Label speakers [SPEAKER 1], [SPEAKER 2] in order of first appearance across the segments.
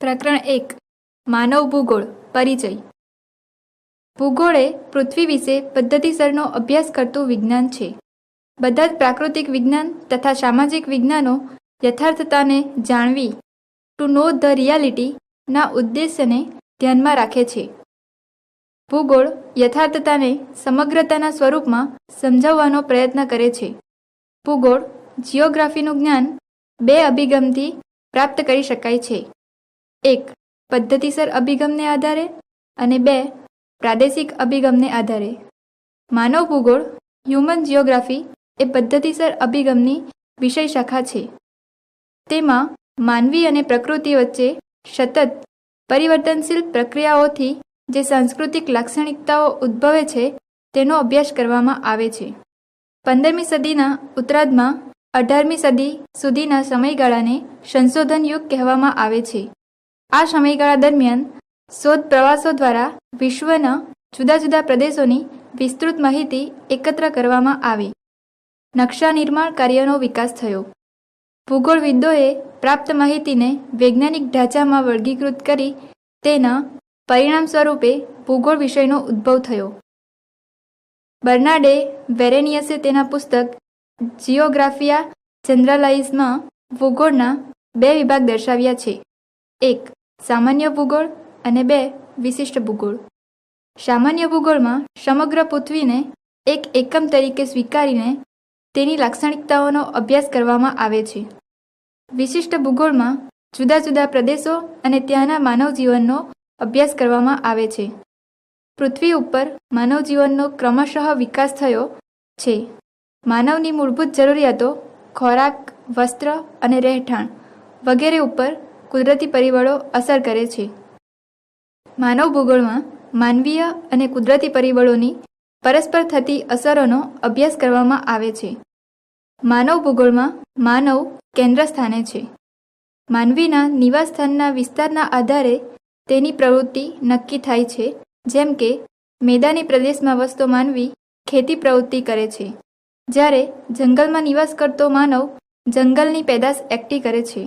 [SPEAKER 1] પ્રકરણ 1 માનવ ભૂગોળ પરિચય. ભૂગોળ એ પૃથ્વી વિશે પદ્ધતિસરનો અભ્યાસ કરતું વિજ્ઞાન છે. બધા જ પ્રાકૃતિક વિજ્ઞાન તથા સામાજિક વિજ્ઞાનો યથાર્થતાને જાણવી ટુ નો ધ રિયાલિટી ના ઉદ્દેશ્યને ધ્યાનમાં રાખે છે. ભૂગોળ યથાર્થતાને સમગ્રતાના સ્વરૂપમાં સમજાવવાનો પ્રયત્ન કરે છે. ભૂગોળ જિયોગ્રાફીનું જ્ઞાન બે અભિગમથી પ્રાપ્ત કરી શકાય છે. 1 પદ્ધતિસર અભિગમને આધારે અને 2 પ્રાદેશિક અભિગમને આધારે. માનવ ભૂગોળ હ્યુમન જિયોગ્રાફી એ પદ્ધતિસર અભિગમની વિષય શાખા છે. તેમાં માનવી અને પ્રકૃતિ વચ્ચે સતત પરિવર્તનશીલ પ્રક્રિયાઓથી જે સાંસ્કૃતિક લાક્ષણિકતાઓ ઉદ્ભવે છે તેનો અભ્યાસ કરવામાં આવે છે. 15મી સદીના ઉત્તરાર્ધમાં 18મી સદી સુધીના સમયગાળાને સંશોધન યુગ કહેવામાં આવે છે. આ સમયગાળા દરમિયાન શોધ પ્રવાસો દ્વારા વિશ્વના જુદા જુદા પ્રદેશોની વિસ્તૃત માહિતી એકત્ર કરવામાં આવી. નકશા નિર્માણ કાર્યનો વિકાસ થયો. ભૂગોળવિદોએ પ્રાપ્ત માહિતીને વૈજ્ઞાનિક ઢાંચામાં વર્ગીકૃત કરી તેના પરિણામ સ્વરૂપે ભૂગોળ વિષયનો ઉદ્ભવ થયો. બર્નાર્ડે વેરેનિયસે તેના પુસ્તક જિયોગ્રાફિયા જનરલાઇઝમાં ભૂગોળના 2 વિભાગ દર્શાવ્યા છે. 1 સામાન્ય ભૂગોળ અને 2 વિશિષ્ટ ભૂગોળ. સામાન્ય ભૂગોળમાં સમગ્ર પૃથ્વીને એક એકમ તરીકે સ્વીકારીને તેની લાક્ષણિકતાઓનો અભ્યાસ કરવામાં આવે છે. વિશિષ્ટ ભૂગોળમાં જુદા જુદા પ્રદેશો અને ત્યાંના માનવ જીવનનો અભ્યાસ કરવામાં આવે છે. પૃથ્વી ઉપર માનવ જીવનનો ક્રમશઃ વિકાસ થયો છે. માનવની મૂળભૂત જરૂરિયાતો ખોરાક, વસ્ત્ર અને રહેઠાણ વગેરે ઉપર કુદરતી પરિબળો અસર કરે છે. માનવ ભૂગોળમાં માનવીય અને કુદરતી પરિબળોની પરસ્પર થતી અસરોનો અભ્યાસ કરવામાં આવે છે. માનવ ભૂગોળમાં માનવ કેન્દ્ર સ્થાને છે. માનવીના નિવાસસ્થાનના વિસ્તારના આધારે તેની પ્રવૃત્તિ નક્કી થાય છે. જેમ કે મેદાની પ્રદેશમાં વસતો માનવી ખેતી પ્રવૃત્તિ કરે છે, જ્યારે જંગલમાં નિવાસ કરતો માનવ જંગલની પેદાશ એકઠી કરે છે.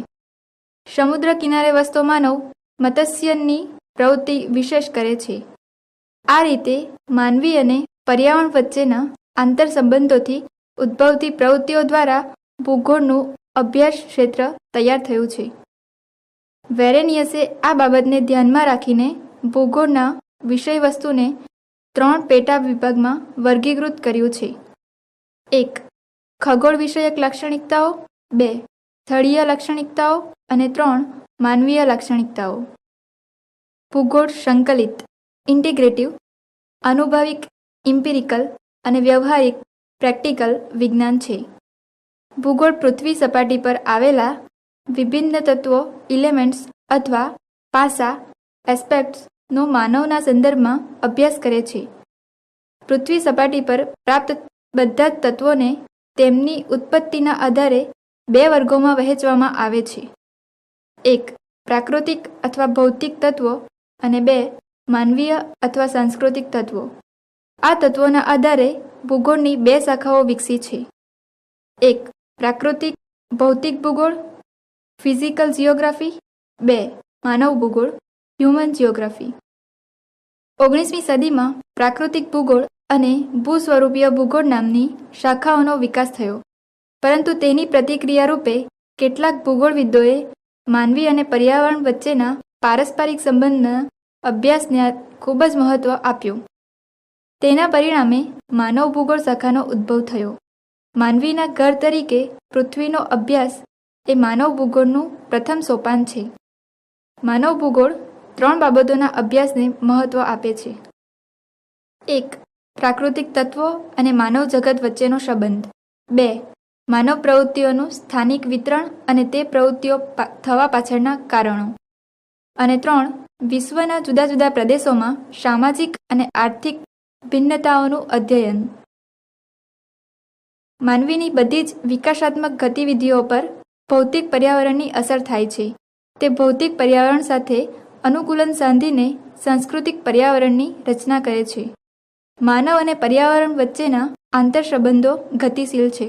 [SPEAKER 1] સમુદ્ર કિનારે વસતો માનવ મત્સ્યની પ્રવૃત્તિ વિશેષ કરે છે. આ રીતે માનવી અને પર્યાવરણ વચ્ચેના આંતરસંબંધોથી ઉદ્ભવતી પ્રવૃત્તિઓ દ્વારા ભૂગોળનું અભ્યાસ ક્ષેત્ર તૈયાર થયું છે. વેરેનિયસે આ બાબતને ધ્યાનમાં રાખીને ભૂગોળના વિષય વસ્તુને 3 પેટા વિભાગમાં વર્ગીકૃત કર્યું છે. 1 ખગોળ વિષયક લાક્ષણિકતાઓ, 2 સ્થળીય લાક્ષણિકતાઓ અને 3 માનવીય લાક્ષણિકતાઓ. ભૂગોળ સંકલિત ઇન્ટિગ્રેટિવ, અનુભવિક ઇમ્પિરિકલ અને વ્યવહારિક પ્રેક્ટિકલ વિજ્ઞાન છે. ભૂગોળ પૃથ્વી સપાટી પર આવેલા વિભિન્ન તત્વો, ઇલેમેન્ટ્સ અથવા પાસા એસ્પેક્ટ્સનો માનવના સંદર્ભમાં અભ્યાસ કરે છે. પૃથ્વી સપાટી પર પ્રાપ્ત બધા જ તત્વોને તેમની ઉત્પત્તિના આધારે 2 વર્ગોમાં વહેંચવામાં આવે છે. 1 પ્રાકૃતિક અથવા ભૌતિક તત્વો અને 2 માનવીય અથવા સાંસ્કૃતિક તત્વો. આ તત્વોના આધારે ભૂગોળની 2 શાખાઓ વિકસી છે. 1 પ્રાકૃતિક ભૌતિક ભૂગોળ ફિઝિકલ જિયોગ્રાફી, 2 માનવ ભૂગોળ હ્યુમન જિયોગ્રાફી. 19મી સદીમાં પ્રાકૃતિક ભૂગોળ અને ભૂસ્વરૂપીય ભૂગોળ નામની શાખાઓનો વિકાસ થયો, પરંતુ તેની પ્રતિક્રિયા રૂપે કેટલાક ભૂગોળવિદોએ માનવી અને પર્યાવરણ વચ્ચેના પારસ્પરિક સંબંધના અભ્યાસને ખૂબ જ મહત્વ આપ્યું. તેના પરિણામે માનવ ભૂગોળ શાખાનો ઉદ્ભવ થયો. માનવીના ઘર તરીકે પૃથ્વીનો અભ્યાસ એ માનવ ભૂગોળનું પ્રથમ સોપાન છે. માનવ ભૂગોળ 3 બાબતોના અભ્યાસને મહત્વ આપે છે. 1 પ્રાકૃતિક તત્વો અને માનવ જગત વચ્ચેનો સંબંધ, 2 માનવ પ્રવૃત્તિઓનું સ્થાનિક વિતરણ અને તે પ્રવૃત્તિઓ થવા પાછળના કારણો, અને 3 વિશ્વના જુદા જુદા પ્રદેશોમાં સામાજિક અને આર્થિક ભિન્નતાઓનું અધ્યયન. માનવીની બધી જ વિકાસાત્મક ગતિવિધિઓ પર ભૌતિક પર્યાવરણની અસર થાય છે. તે ભૌતિક પર્યાવરણ સાથે અનુકૂલન સાંધીને સાંસ્કૃતિક પર્યાવરણની રચના કરે છે. માનવ અને પર્યાવરણ વચ્ચેના આંતરસંબંધો ગતિશીલ છે.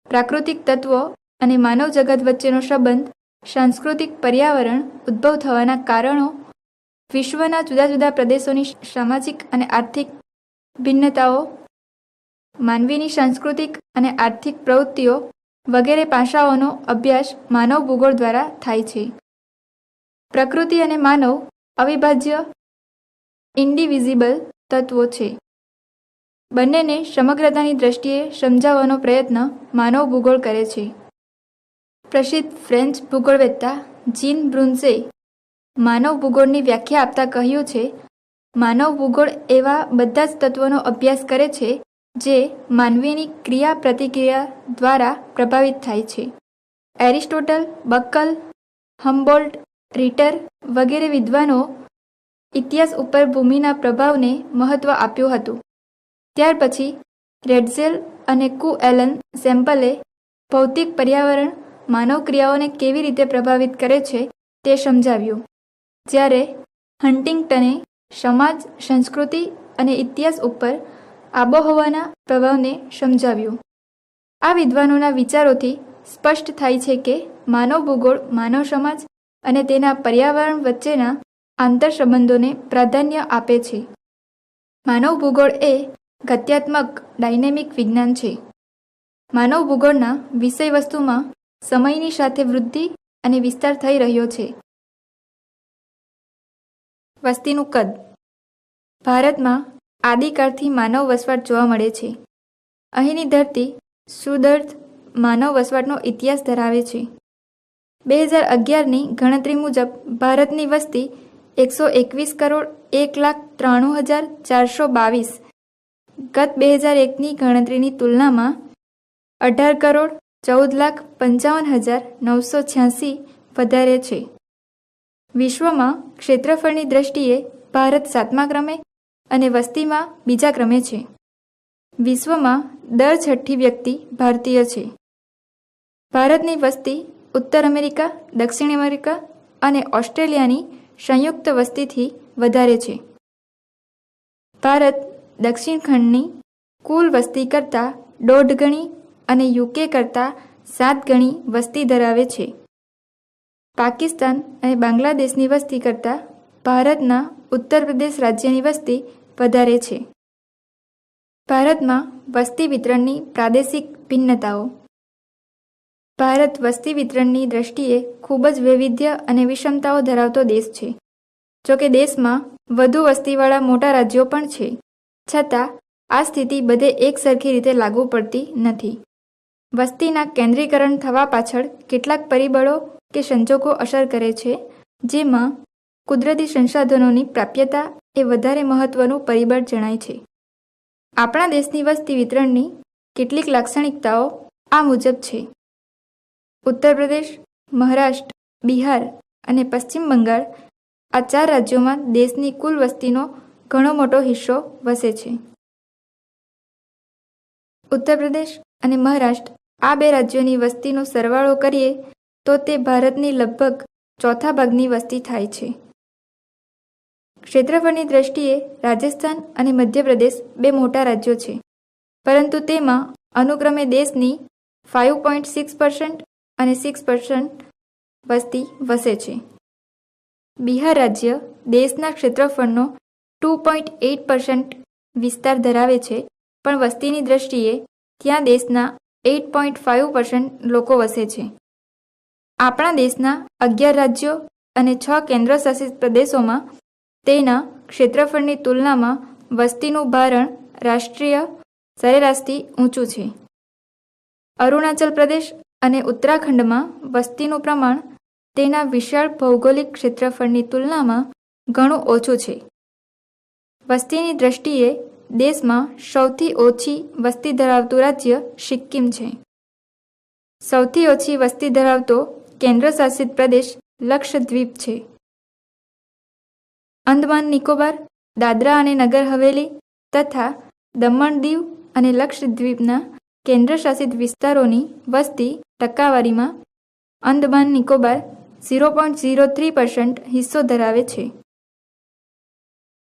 [SPEAKER 1] પ્રાકૃતિક તત્વો અને માનવ જગત વચ્ચેનો સંબંધ સાંસ્કૃતિક પર્યાવરણ ઉદ્ભવ થવાના કારણો, વિશ્વના જુદા જુદા પ્રદેશોની સામાજિક અને આર્થિક ભિન્નતાઓ, માનવીની સાંસ્કૃતિક અને આર્થિક પ્રવૃત્તિઓ વગેરે પાસાઓનો અભ્યાસ માનવ ભૂગોળ દ્વારા થાય છે. પ્રકૃતિ અને માનવ અવિભાજ્ય ઇન્ડિવિઝિબલ તત્વો છે. બંનેને સમગ્રતાની દ્રષ્ટિએ સમજાવવાનો પ્રયત્ન માનવ ભૂગોળ કરે છે. પ્રસિદ્ધ ફ્રેન્ચ ભૂગોળવેત્તા જીન બ્રુન્સે માનવ ભૂગોળની વ્યાખ્યા આપતા કહ્યું છે, માનવ ભૂગોળ એવા બધા જ તત્વોનો અભ્યાસ કરે છે જે માનવીની ક્રિયા પ્રતિક્રિયા દ્વારા પ્રભાવિત થાય છે. એરિસ્ટોટલ, બકલ, હમ્બોલ્ટ, રીટર વગેરે વિદ્વાનો ઇતિહાસ ઉપર ભૂમિના પ્રભાવને મહત્વ આપ્યું હતું. ત્યાર પછી રેડઝેલ અને કુ એલન સેમ્પલે ભૌતિક પર્યાવરણ માનવ ક્રિયાઓને કેવી રીતે પ્રભાવિત કરે છે તે સમજાવ્યું, જ્યારે હન્ટિંગ્ટને સમાજ, સંસ્કૃતિ અને ઇતિહાસ ઉપર આબોહવાના પ્રભાવને સમજાવ્યું. આ વિદ્વાનોના વિચારોથી સ્પષ્ટ થાય છે કે માનવ ભૂગોળ માનવ સમાજ અને તેના પર્યાવરણ વચ્ચેના આંતરસંબંધોને પ્રાધાન્ય આપે છે. માનવ ભૂગોળ એ ગત્યાત્મક ડાયનેમિક વિજ્ઞાન છે. માનવ ભૂગોળના વિષયવસ્તુમાં સમયની સાથે વૃદ્ધિ અને વિસ્તાર થઈ રહ્યો છે. વસ્તીનું કદ. ભારતમાં આદિકાળથી માનવ વસવાટ જોવા મળે છે. અહીંની ધરતી સુદૃઢ માનવ વસવાટનો ઇતિહાસ ધરાવે છે. 2011ની ગણતરી મુજબ ભારતની વસ્તી 121,01,93,422 ગત 2001ની ગણતરીની તુલનામાં 18,14,55,986 વધારે છે. વિશ્વમાં ક્ષેત્રફળની દ્રષ્ટિએ ભારત 7મા ક્રમે અને વસ્તીમાં બીજા ક્રમે છે. વિશ્વમાં દર 6ઠ્ઠી વ્યક્તિ ભારતીય છે. ભારતની વસ્તી ઉત્તર અમેરિકા, દક્ષિણ અમેરિકા અને ઓસ્ટ્રેલિયાની સંયુક્ત વસ્તીથી વધારે છે. ભારત દક્ષિણ ખંડની કુલ વસ્તી કરતાં 1.5 ગણી અને યુકે કરતાં 7 ગણી વસ્તી ધરાવે છે. પાકિસ્તાન અને બાંગ્લાદેશની વસ્તી કરતાં ભારતના ઉત્તર પ્રદેશ રાજ્યની વસ્તી વધારે છે. ભારતમાં વસ્તી વિતરણની પ્રાદેશિક ભિન્નતાઓ. ભારત વસ્તી વિતરણની દ્રષ્ટિએ ખૂબ જ વૈવિધ્ય અને વિષમતાઓ ધરાવતો દેશ છે. જોકે દેશમાં વધુ વસ્તીવાળા મોટા રાજ્યો પણ છે, છતાં આ સ્થિતિ બધે એક સરખી રીતે લાગુ પડતી નથી. વસ્તીના કેન્દ્રીકરણ થવા પાછળ કેટલાક પરિબળો કે સંજોગો અસર કરે છે, જેમાં કુદરતી સંસાધનોની પ્રાપ્યતા એ વધારે મહત્વનું પરિબળ જણાય છે. આપણા દેશની વસ્તી વિતરણની કેટલીક લાક્ષણિકતાઓ આ મુજબ છે. ઉત્તર પ્રદેશ, મહારાષ્ટ્ર, બિહાર અને પશ્ચિમ બંગાળ આ 4 રાજ્યોમાં દેશની કુલ વસ્તીનો ઘણો મોટો હિસ્સો વસે છે. ઉત્તર પ્રદેશ અને મહારાષ્ટ્ર આ 2 રાજ્યોની વસ્તીનો સરવાળો કરીએ તો તે ભારતની લગભગ 1/4 ભાગની વસ્તી થાય છે. ક્ષેત્રફળની દ્રષ્ટિએ રાજસ્થાન અને મધ્યપ્રદેશ 2 મોટા રાજ્યો છે, પરંતુ તેમાં અનુક્રમે દેશની 5.6% અને 6% વસ્તી વસે છે. બિહાર રાજ્ય દેશના ક્ષેત્રફળનો 2.8% વિસ્તાર ધરાવે છે, પણ વસ્તીની દ્રષ્ટિએ ત્યાં દેશના 8.5% લોકો વસે છે. આપણા દેશના 11 રાજ્યો અને 6 કેન્દ્રશાસિત પ્રદેશોમાં તેના ક્ષેત્રફળની તુલનામાં વસ્તીનું ભારણ રાષ્ટ્રીય સરેરાશથી ઊંચું છે. અરુણાચલ પ્રદેશ અને ઉત્તરાખંડમાં વસ્તીનું પ્રમાણ તેના વિશાળ ભૌગોલિક ક્ષેત્રફળની તુલનામાં ઘણું ઓછું છે. વસ્તીની દ્રષ્ટિએ દેશમાં સૌથી ઓછી વસ્તી ધરાવતું રાજ્ય સિક્કિમ છે. સૌથી ઓછી વસ્તી ધરાવતો કેન્દ્રશાસિત પ્રદેશ લક્ષદ્વીપ છે. અંદમાન નિકોબાર, દાદરા અને નગર હવેલી તથા દમણ દીવ અને લક્ષદ્વીપના કેન્દ્રશાસિત વિસ્તારોની વસ્તી ટકાવારીમાં અંદમાન નિકોબાર 0.03% હિસ્સો ધરાવે છે.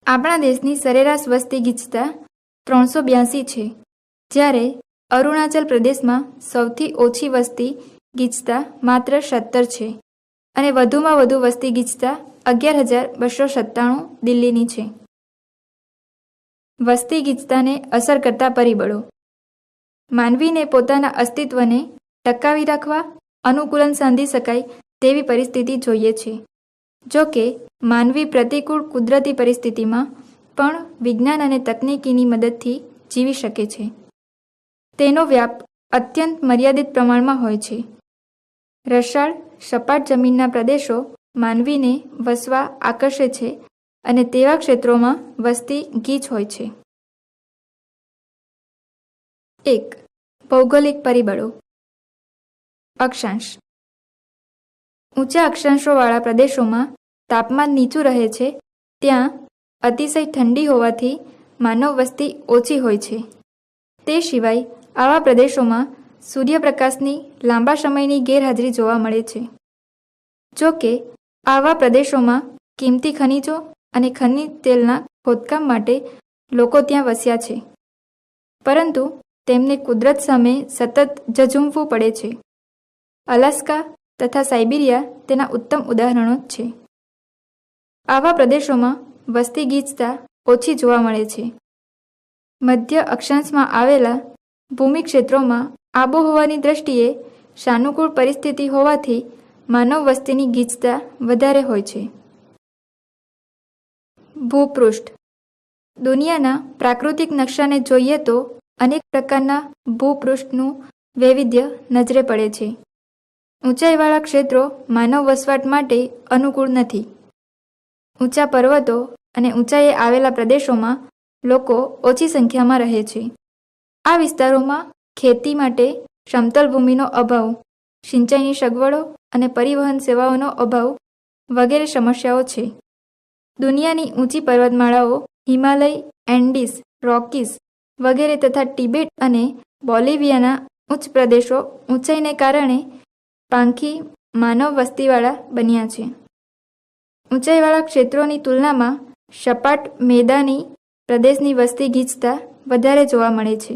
[SPEAKER 1] આપણા દેશની સરેરાશ વસ્તી ગીચતા 382 છે, જ્યારે અરુણાચલ પ્રદેશમાં સૌથી ઓછી વસ્તી ગીચતા માત્ર 17 છે. અને વધુમાં વધુ વસ્તી ગીચતા 11,297 દિલ્હીની છે. વસ્તી ગીચતાને અસર કરતા પરિબળો. માનવીને પોતાના અસ્તિત્વને ટકાવી રાખવા અનુકૂલન સાંધી શકાય તેવી પરિસ્થિતિ જોઈએ છે. જો કે માનવી પ્રતિકૂળ કુદરતી પરિસ્થિતિમાં પણ વિજ્ઞાન અને તકનીકીની મદદથી જીવી શકે છે. તેનો વ્યાપ અત્યંત મર્યાદિત પ્રમાણમાં હોય છે. રસાળ સપાટ જમીનના પ્રદેશો માનવીને વસવા આકર્ષે છે અને તેવા ક્ષેત્રોમાં વસ્તી ગીચ હોય છે. 1. ભૌગોલિક પરિબળો. અક્ષાંશ. ઊંચા અક્ષાંશોવાળા પ્રદેશોમાં તાપમાન નીચું રહે છે. ત્યાં અતિશય ઠંડી હોવાથી માનવ વસ્તી ઓછી હોય છે. તે સિવાય આવા પ્રદેશોમાં સૂર્યપ્રકાશની લાંબા સમયની ગેરહાજરી જોવા મળે છે. જો કે આવા પ્રદેશોમાં કિંમતી ખનિજો અને ખનિજ તેલના ખોદકામ માટે લોકો ત્યાં વસ્યા છે, પરંતુ તેમને કુદરત સામે સતત ઝઝૂમવું પડે છે. અલાસ્કા તથા સાઇબિરિયા તેના ઉત્તમ ઉદાહરણો છે. આવા પ્રદેશોમાં વસ્તી ગીચતા ઓછી જોવા મળે છે. મધ્ય અક્ષાંશમાં આવેલા ભૂમિ ક્ષેત્રોમાં આબોહવાની દ્રષ્ટિએ સાનુકૂળ પરિસ્થિતિ હોવાથી માનવ વસ્તીની ગીચતા વધારે હોય છે. ભૂપૃષ્ઠ. દુનિયાના પ્રાકૃતિક નકશાને જોઈએ તો અનેક પ્રકારના ભૂપૃષ્ઠનું વૈવિધ્ય નજરે પડે છે. ઊંચાઈવાળા ક્ષેત્રો માનવ વસવાટ માટે અનુકૂળ નથી. ઊંચા પર્વતો અને ઊંચાઈએ આવેલા પ્રદેશોમાં લોકો ઓછી સંખ્યામાં રહે છે. આ વિસ્તારોમાં ખેતી માટે સમતલ ભૂમિનો અભાવ, સિંચાઈની સગવડો અને પરિવહન સેવાઓનો અભાવ વગેરે સમસ્યાઓ છે. દુનિયાની ઊંચી પર્વતમાળાઓ હિમાલય, એન્ડીઝ, રોકીઝ વગેરે તથા ટિબેટ અને બોલિવિયાના ઉચ્ચ પ્રદેશો ઊંચાઈને કારણે પાંખી માનવ વસ્તીવાળા બન્યા છે. ઊંચાઈવાળા ક્ષેત્રોની તુલનામાં સપાટ મેદાની પ્રદેશની વસ્તી ગીચતા વધારે જોવા મળે છે.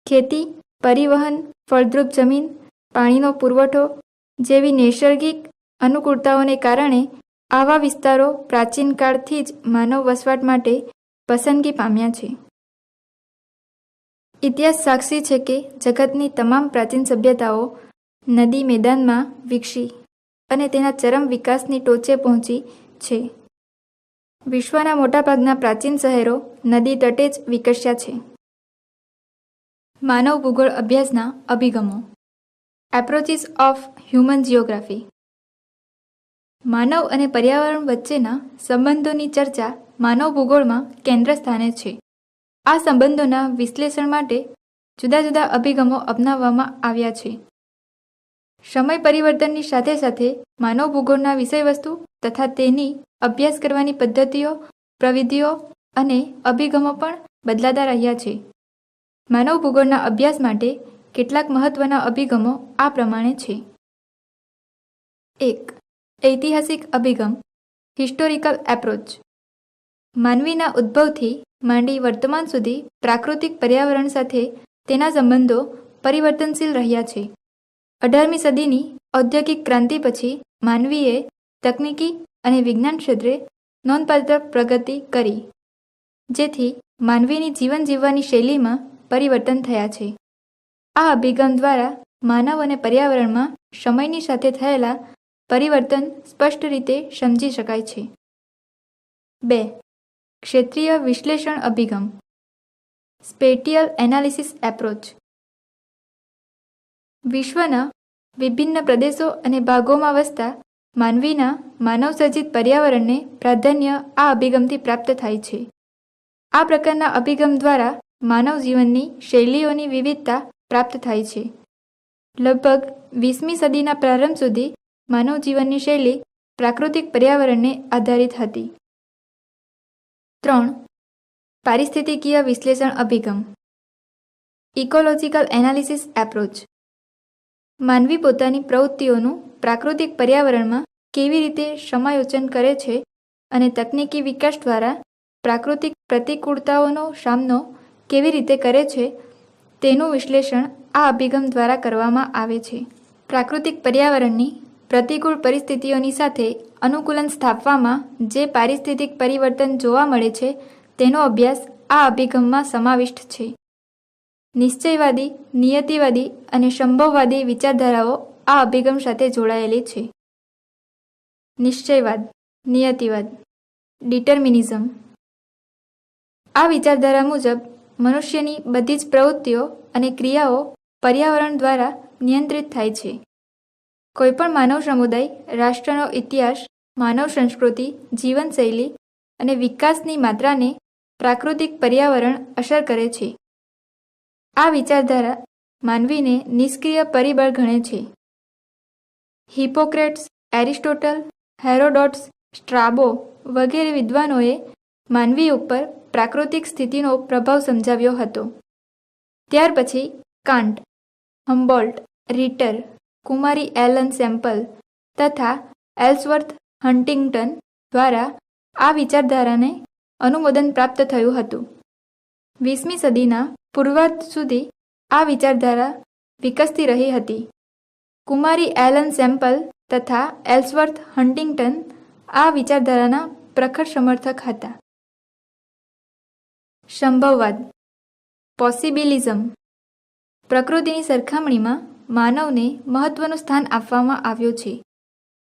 [SPEAKER 1] ખેતી, પરિવહન, ફળદ્રુપ જમીન, પાણીનો પુરવઠો જેવી નૈસર્ગિક અનુકૂળતાઓને કારણે આવા વિસ્તારો પ્રાચીન કાળથી જ માનવ વસવાટ માટે પસંદગી પામ્યા છે. ઇતિહાસ સાક્ષી છે કે જગતની તમામ પ્રાચીન સભ્યતાઓ નદી મેદાનમાં વિકસી અને તેના ચરમ વિકાસની ટોચે પહોંચી છે. વિશ્વના મોટાભાગના પ્રાચીન શહેરો નદી તટે જ વિકસ્યા છે. માનવ ભૂગોળ અભ્યાસના અભિગમો. Approaches of human geography. માનવ અને પર્યાવરણ વચ્ચેના સંબંધોની ચર્ચા માનવ ભૂગોળમાં કેન્દ્ર સ્થાને છે. આ સંબંધોના વિશ્લેષણ માટે જુદા જુદા અભિગમો અપનાવવામાં આવ્યા છે. સમય પરિવર્તનની સાથે સાથે માનવ ભૂગોળના વિષયવસ્તુ તથા તેની અભ્યાસ કરવાની પદ્ધતિઓ, પ્રવિધિઓ અને અભિગમો પણ બદલાતા રહ્યા છે. માનવ ભૂગોળના અભ્યાસ માટે કેટલાક મહત્વના અભિગમો આ પ્રમાણે છે. 1. ઐતિહાસિક અભિગમ હિસ્ટોરિકલ એપ્રોચ. માનવીના ઉદ્ભવથી માંડી વર્તમાન સુધી પ્રાકૃતિક પર્યાવરણ સાથે તેના સંબંધો પરિવર્તનશીલ રહ્યા છે. 18મી સદીની ઔદ્યોગિક ક્રાંતિ પછી માનવીએ તકનીકી અને વિજ્ઞાન ક્ષેત્રે નોંધપાત્ર પ્રગતિ કરી, જેથી માનવીની જીવન જીવવાની શૈલીમાં પરિવર્તન થયા છે. આ અભિગમ દ્વારા માનવ અને પર્યાવરણમાં સમયની સાથે થયેલા પરિવર્તન સ્પષ્ટ રીતે સમજી શકાય છે. 2. ક્ષેત્રીય વિશ્લેષણ અભિગમ સ્પેટિયલ એનાલિસિસ એપ્રોચ. વિશ્વના વિભિન્ન પ્રદેશો અને ભાગોમાં વસતા માનવીના માનવસર્જિત પર્યાવરણને પ્રાધાન્ય આ અભિગમથી પ્રાપ્ત થાય છે. આ પ્રકારના અભિગમ દ્વારા માનવ જીવનની શૈલીઓની વિવિધતા પ્રાપ્ત થાય છે. લગભગ 20મી સદીના પ્રારંભ સુધી માનવ જીવનની શૈલી પ્રાકૃતિક પર્યાવરણને આધારિત હતી. 3. પારિસ્થિતિકીય વિશ્લેષણ અભિગમ ઇકોલોજીકલ એનાલિસિસ એપ્રોચ. માનવી પોતાની પ્રવૃત્તિઓનું પ્રાકૃતિક પર્યાવરણમાં કેવી રીતે સમાયોજન કરે છે અને તકનીકી વિકાસ દ્વારા પ્રાકૃતિક પ્રતિકૂળતાઓનો સામનો કેવી રીતે કરે છે તેનું વિશ્લેષણ આ અભિગમ દ્વારા કરવામાં આવે છે. પ્રાકૃતિક પર્યાવરણની પ્રતિકૂળ પરિસ્થિતિઓની સાથે અનુકૂલન સ્થાપવામાં જે પારિસ્થિતિક પરિવર્તન જોવા મળે છે તેનો અભ્યાસ આ અભિગમમાં સમાવિષ્ટ છે. નિશ્ચયવાદી, નિયતિવાદી અને સંભવવાદી વિચારધારાઓ આ અભિગમ સાથે જોડાયેલી છે. નિશ્ચયવાદ, નિયતિવાદ, ડિટર્મિનિઝમ. આ વિચારધારા મુજબ મનુષ્યની બધી જ પ્રવૃત્તિઓ અને ક્રિયાઓ પર્યાવરણ દ્વારા નિયંત્રિત થાય છે. કોઈપણ માનવ સમુદાય, રાષ્ટ્રનો ઇતિહાસ, માનવ સંસ્કૃતિ, જીવનશૈલી અને વિકાસની માત્રાને પ્રાકૃતિક પર્યાવરણ અસર કરે છે. આ વિચારધારા માનવીને નિષ્ક્રિય પરિબળ ગણે છે. હિપોક્રેટ્સ, એરિસ્ટોટલ, હેરોડોટ્સ, સ્ટ્રાબો વગેરે વિદ્વાનોએ માનવી ઉપર પ્રાકૃતિક સ્થિતિનો પ્રભાવ સમજાવ્યો હતો. ત્યાર પછી કાન્ટ, હમ્બોલ્ટ, રીટર, કુમારી એલન સેમ્પલ તથા એલ્સવર્થ હન્ટિંગ્ટન દ્વારા આ વિચારધારાને અનુમોદન પ્રાપ્ત થયું હતું. 20મી સદીના પૂર્વાર્ધ સુધી આ વિચારધારા વિકસતી રહી હતી. કુમારી એલન સેમ્પલ તથા એલ્સવર્થ હન્ટિંગ્ટન આ વિચારધારાના પ્રખર સમર્થક હતા. સંભવવાદ, પોસિબિલિઝમ. પ્રકૃતિની સરખામણીમાં માનવને મહત્વનું સ્થાન આપવામાં આવ્યું છે.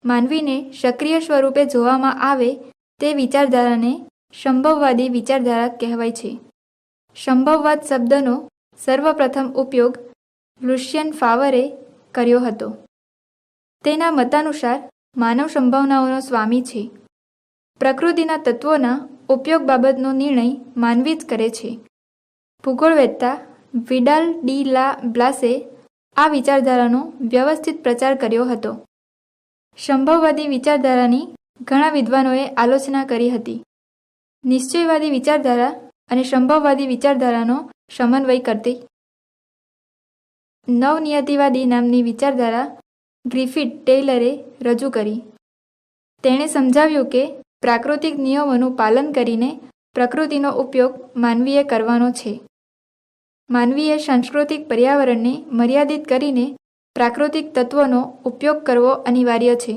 [SPEAKER 1] માનવીને સક્રિય સ્વરૂપે જોવામાં આવે તે વિચારધારાને સંભવવાદી વિચારધારા કહેવાય છે. સંભવવાદ શબ્દનો સર્વપ્રથમ ઉપયોગ લુશિયન ફાવરે કર્યો હતો. તેના મતાનુસાર માનવ સંભાવનાઓનો સ્વામી છે. પ્રકૃતિના તત્વોના ઉપયોગ બાબતનો નિર્ણય માનવી જ કરે છે. ભૂગોળવેત્તા વિડાલ ડી લા બ્લાસે આ વિચારધારાનો વ્યવસ્થિત પ્રચાર કર્યો હતો. સંભવવાદી વિચારધારાની ઘણા વિદ્વાનોએ આલોચના કરી હતી. નિશ્ચયવાદી વિચારધારા અને સંભવવાદી વિચારધારાનો સમન્વય કરતી નવનિયતિવાદી નામની વિચારધારા ગ્રિફિથ ટેલરે રજૂ કરી. તેણે સમજાવ્યું કે પ્રાકૃતિક નિયમોનું પાલન કરીને પ્રકૃતિનો ઉપયોગ માનવીએ કરવાનો છે. માનવીએ સાંસ્કૃતિક પર્યાવરણને મર્યાદિત કરીને પ્રાકૃતિક તત્વોનો ઉપયોગ કરવો અનિવાર્ય છે.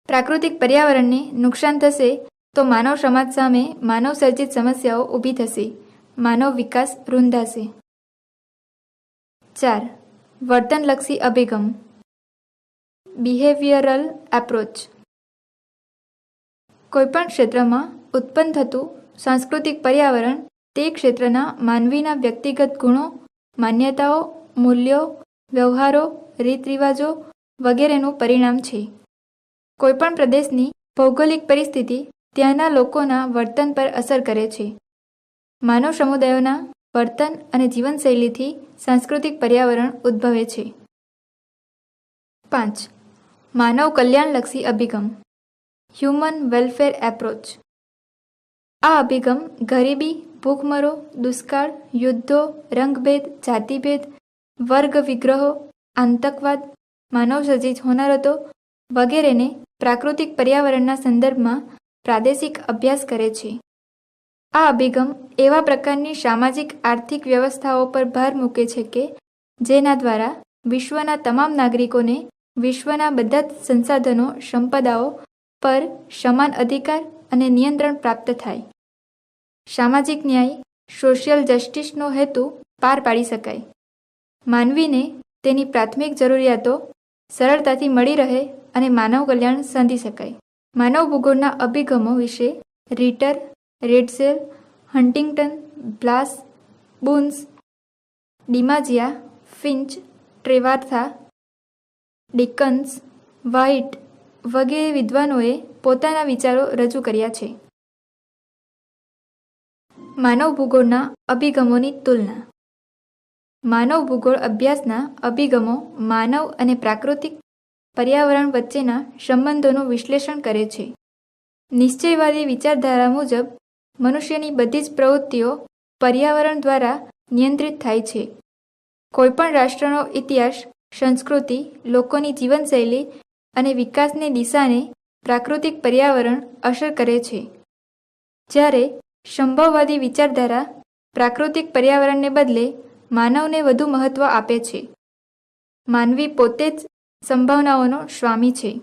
[SPEAKER 1] પ્રાકૃતિક પર્યાવરણને નુકસાન થશે તો માનવ સમાજ સામે માનવ સર્જિત સમસ્યાઓ ઊભી થશે. માનવ વિકાસ રૂંધાશે. 4. વર્તનલક્ષી અભિગમ, બિહેવિયરલ એપ્રોચ. કોઈપણ ક્ષેત્રમાં ઉત્પન્ન થતું સાંસ્કૃતિક પર્યાવરણ તે ક્ષેત્રના માનવીના વ્યક્તિગત ગુણો, માન્યતાઓ, મૂલ્યો, વ્યવહારો, રીતરિવાજો વગેરેનું પરિણામ છે. કોઈપણ પ્રદેશની ભૌગોલિક પરિસ્થિતિ ત્યાંના લોકોના વર્તન પર અસર કરે છે. માનવ સમુદાયોના વર્તન અને જીવનશૈલીથી સાંસ્કૃતિક પર્યાવરણ ઉદ્ભવે છે. 5. માનવ કલ્યાણલક્ષી અભિગમ, હ્યુમન વેલફેર એપ્રોચ. આ અભિગમ ગરીબી, ભૂખમરો, દુષ્કાળ, યુદ્ધો, રંગભેદ, જાતિભેદ, વર્ગ વિગ્રહો, આતંકવાદ, માનવસર્જિત હોનારતો વગેરેને પ્રાકૃતિક પર્યાવરણના સંદર્ભમાં પ્રાદેશિક અભ્યાસ કરે છે. આ અભિગમ એવા પ્રકારની સામાજિક આર્થિક વ્યવસ્થાઓ પર ભાર મૂકે છે કે જેના દ્વારા વિશ્વના તમામ નાગરિકોને વિશ્વના બધા જ સંસાધનો, સંપદાઓ પર સમાન અધિકાર અને નિયંત્રણ પ્રાપ્ત થાય. સામાજિક ન્યાય, સોશિયલ જસ્ટિસનો હેતુ પાર પાડી શકાય. માનવીને તેની પ્રાથમિક જરૂરિયાતો સરળતાથી મળી રહે અને માનવ કલ્યાણ સાધી શકાય. માનવ ભૂગોળના અભિગમો વિશે રીટર, રેડસેલ, હન્ટિંગ્ટન, બ્લાસ, બુન્સ, ડિમાઝિયા, ફિન્ચ, ટ્રેવાર્થા, ડિકન્સ, વ્હાઇટ વગેરે વિદ્વાનોએ પોતાના વિચારો રજૂ કર્યા છે. માનવ ભૂગોળના અભિગમોની તુલના. માનવ ભૂગોળ અભ્યાસના અભિગમો માનવ અને પ્રાકૃતિક પર્યાવરણ વચ્ચેના સંબંધોનું વિશ્લેષણ કરે છે. નિશ્ચયવાદી વિચારધારા મુજબ મનુષ્યની બધી જ પ્રવૃત્તિઓ પર્યાવરણ દ્વારા નિયંત્રિત થાય છે. કોઈપણ રાષ્ટ્રનો ઇતિહાસ, સંસ્કૃતિ, લોકોની જીવનશૈલી અને વિકાસની દિશાને પ્રાકૃતિક પર્યાવરણ અસર કરે છે. જ્યારે સંભવવાદી વિચારધારા પ્રાકૃતિક પર્યાવરણને બદલે માનવને વધુ મહત્વ આપે છે. માનવી પોતે જ સંભાવનાઓનો સ્વામી છે.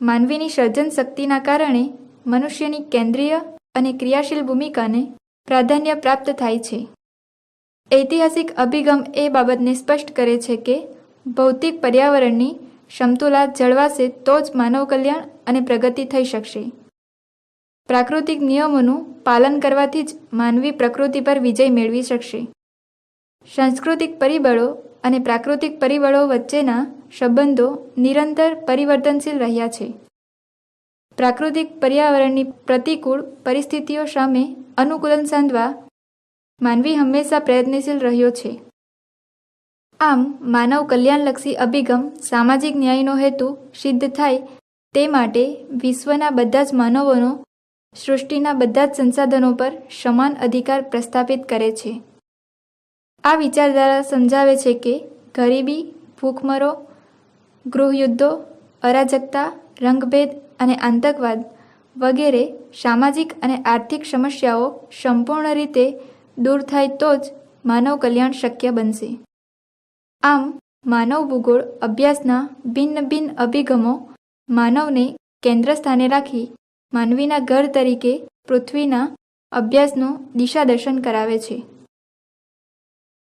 [SPEAKER 1] માનવીની સર્જન શક્તિના કારણે મનુષ્યની કેન્દ્રીય અને ક્રિયાશીલ ભૂમિકાને પ્રાધાન્ય પ્રાપ્ત થાય છે. ઐતિહાસિક અભિગમ એ બાબતને સ્પષ્ટ કરે છે કે ભૌતિક પર્યાવરણની સમતુલા જળવાશે તો જ માનવ કલ્યાણ અને પ્રગતિ થઈ શકશે. પ્રાકૃતિક નિયમોનું પાલન કરવાથી જ માનવી પ્રકૃતિ પર વિજય મેળવી શકશે. સાંસ્કૃતિક પરિબળો અને પ્રાકૃતિક પરિબળો વચ્ચેના સંબંધો નિરંતર પરિવર્તનશીલ રહ્યા છે. પ્રાકૃતિક પર્યાવરણની પ્રતિકૂળ પરિસ્થિતિઓ સામે અનુકૂલન સાધવા માનવી હંમેશા પ્રયત્નશીલ રહ્યો છે. આમ માનવ કલ્યાણલક્ષી અભિગમ સામાજિક ન્યાયનો હેતુ સિદ્ધ થાય તે માટે વિશ્વના બધા જ માનવોનો સૃષ્ટિના બધા જ સંસાધનો પર સમાન અધિકાર પ્રસ્થાપિત કરે છે. આ વિચારધારા સમજાવે છે કે ગરીબી, ભૂખમરો, ગૃહયુદ્ધો, અરાજકતા, રંગભેદ અને આતંકવાદ વગેરે સામાજિક અને આર્થિક સમસ્યાઓ સંપૂર્ણ રીતે દૂર થાય તો જ માનવ કલ્યાણ શક્ય બનશે. આમ માનવ ભૂગોળ અભ્યાસના ભિન્ન ભિન્ન અભિગમો માનવને કેન્દ્ર સ્થાને રાખી માનવીના ઘર તરીકે પૃથ્વીના અભ્યાસનું દિશાદર્શન કરાવે છે.